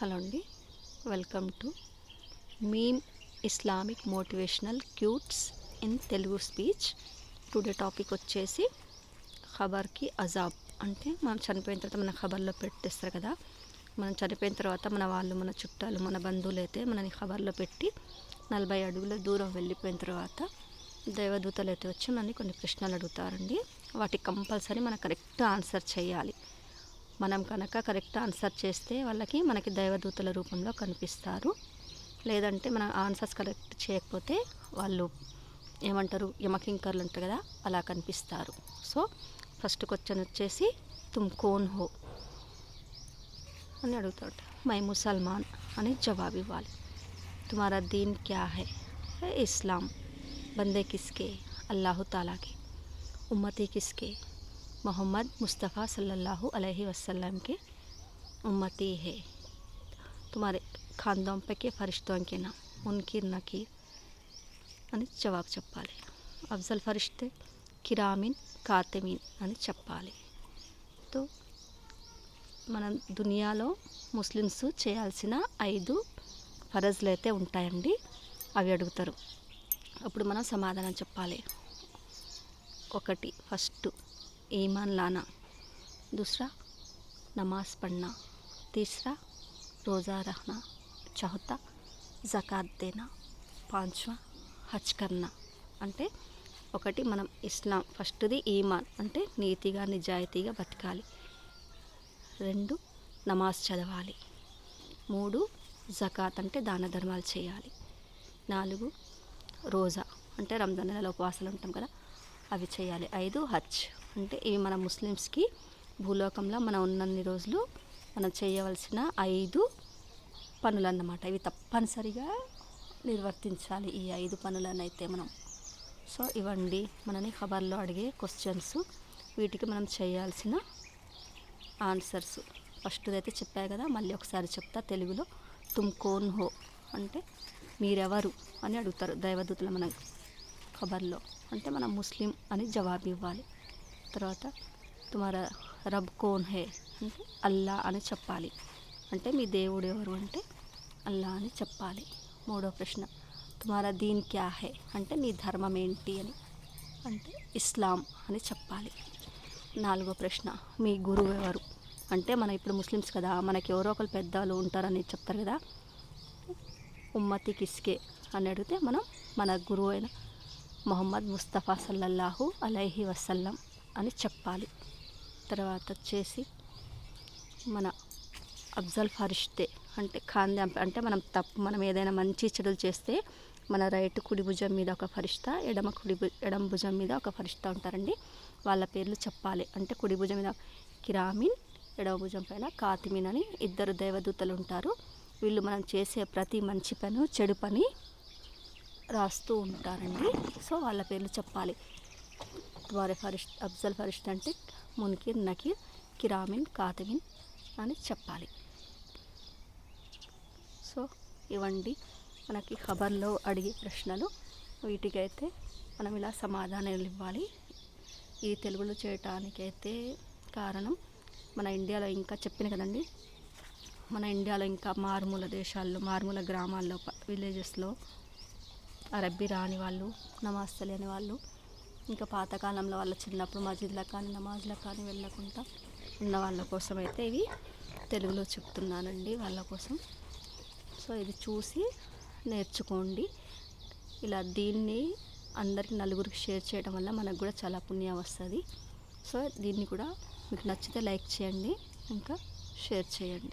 Hello అండి, welcome to meme Islamic motivational cutes in Telugu speech. Today topic వచ్చేసి ఖబర్కి అజాబ్. అంటే మనం చనిపోయిన తర్వాత మన ఖబర్లో పెట్టేస్తారు కదా. మనం చనిపోయిన తర్వాత మన వాళ్ళు, మన చుట్టాలు, మన బంధువులు అయితే మనని ఖబర్లో పెట్టి 40 అడుగుల దూరం వెళ్ళిపోయిన తర్వాత దేవదూతలు అయితే వచ్చి మనని కొన్ని ప్రశ్నలు అడుగుతారండి. వాటికి కంపల్సరీ మనం కరెక్ట్ ఆన్సర్ చేయాలి. మనం కనుక కరెక్ట్ ఆన్సర్ చేస్తే మనకి దైవదూతల రూపంలో కనిపిస్తారు. లేదంటే మన ఆన్సర్స్ కరెక్ట్ చేయకపోతే వాళ్ళు ఏమంటారు, యమకింకర్లు ఉంటారు కదా, అలా కనిపిస్తారు. సో ఫస్ట్ క్వశ్చన్ వచ్చేసి తుమ్ కోన్ హో అని అడుగుతాడు. మై ముసల్మాన్ అని జవాబు ఇవ్వాలి. తుమారా దీన్ క్యా హై? ఇస్లాం. బందే కిస్కే? అల్లాహు తాలాకి. ఉమ్మతి కిస్కే? मोहम्मद मुस्तफ़ा सल्लल्लाहु अलैहि वसल्लम के उम्मती है. तुम्हारे खानदान पे के फरिश्तों के नाम मुनकिर नकीर అని జవాబు చెప్పాలి. అఫ్జల్ ఫరిష్తే కిరామిన్ కాతిమీన్ అని చెప్పాలి. తో మన దునియాలో ముస్లిమ్స్ చేయాల్సిన 5 ఫరజ్లు అయితే ఉంటాయండి. అవి అడుగుతారు. అప్పుడు మనం సమాధానం చెప్పాలి. 1 ఫస్ట్ ईमान लाना, दूसरा नमाज पढ़ना, तीसरा रोज़ा रखना, चौथा ज़कात देना, 5वां హజ్ కర్నా. అంటే 1 మనం ఇస్లాం, ఫస్ట్ది ఈమాన్ అంటే నీతిగా నిజాయితీగా బతకాలి. 2 నమాజ్ చదవాలి. 3 జకాత్ అంటే దాన ధర్మాలు చేయాలి. 4 రోజా అంటే రంజాన్ నెలలో ఉపవాసాలు ఉంటాం కదా, అవి చేయాలి. 5 హజ్ అంటే ఇవి మన ముస్లిమ్స్కి భూలోకంలో మనం ఉన్నన్ని రోజులు మనం చేయవలసిన 5 పనులు అన్నమాట. ఇవి తప్పనిసరిగా నిర్వర్తించాలి, ఈ 5 పనులను అయితే మనం. సో ఇవండి మనని ఖబర్లో అడిగే క్వశ్చన్స్. వీటికి మనం చేయాల్సిన ఆన్సర్స్. ఫస్ట్ది అయితే చెప్పా కదా, మళ్ళీ ఒకసారి చెప్తా తెలుగులో. తుమ్ కోన్ హో అంటే మీరెవరు అని అడుగుతారు దైవదూతలు మన ఖబర్లో. అంటే మనం ముస్లిం అని జవాబు ఇవ్వాలి. తర్వాత తుమారా రబ్ కోన్ హే అంటే అల్లా అని చెప్పాలి. అంటే మీ దేవుడు ఎవరు అంటే అల్లా అని చెప్పాలి. 3వ ప్రశ్న తుమారా దీన్ క్యా హే అంటే మీ ధర్మం ఏంటి అని, అంటే ఇస్లాం అని చెప్పాలి. 4వ ప్రశ్న మీ గురువు ఎవరు అంటే మన ఇప్పుడు ముస్లిమ్స్ కదా, మనకి ఎవరో ఒకరు పెద్దలు ఉంటారని చెప్తారు కదా. ఉమ్మతి కిస్కే అని అడిగితే మనం మన గురువు అయిన మొహమ్మద్ ముస్తఫా సల్లల్లాహు అలైహి వసల్లం అని చెప్పాలి. తర్వాత వచ్చేసి మన అఫ్జల్ ఫరిష్తే అంటే ఖాందాం అంటే మనం ఏదైనా మంచి చెడులు చేస్తే మన రైట్ కుడి భుజం మీద ఒక ఫరిష్తా, ఎడమ భుజం మీద ఒక ఫరిష్తా ఉంటారండి. వాళ్ళ పేర్లు చెప్పాలి. అంటే కుడి భుజం మీద కిరామిన్, ఎడమ భుజం పైన కాతిమిన్ అని 2 దేవదూతలు ఉంటారు. వీళ్ళు మనం చేసే ప్రతి మంచి పని, చెడు పని రాస్తూ ఉంటారండి. సో వాళ్ళ పేర్లు చెప్పాలి. తుమారే అఫ్జల్ ఫరిష్తా అంటే మున్కిర్ నకీర్ కిరామిన్ కాతిమిన్ అని చెప్పాలి. సో ఇవండి మనకి ఖబర్లో అడిగే ప్రశ్నలు. వీటికైతే మనం ఇలా సమాధానాలు ఇవ్వాలి. ఇది తెలుగులో చేయటానికైతే కారణం మన ఇండియాలో ఇంకా చెప్పిన కదండి, మన ఇండియాలో ఇంకా మారుమూల దేశాల్లో, మారుమూల గ్రామాల్లో, విలేజెస్లో అరబ్బీ రాని వాళ్ళు, నమాజ్ తెలియని వాళ్ళు, ఇంకా పాతకాలంలో వాళ్ళ చిన్నప్పుడు మస్జిద్లకు కానీ నమాజ్లకు కానీ వెళ్ళకుండా ఉన్న వాళ్ళ కోసం అయితే ఇవి తెలుగులో చెప్తున్నానండి, వాళ్ళ కోసం. సో ఇది చూసి నేర్చుకోండి. ఇలా దీన్ని అందరికి నలుగురికి షేర్ చేయడం వల్ల మనకు కూడా చాలా పుణ్యం వస్తుంది. సో దీన్ని కూడా మీకు నచ్చితే లైక్ చేయండి, ఇంకా షేర్ చేయండి.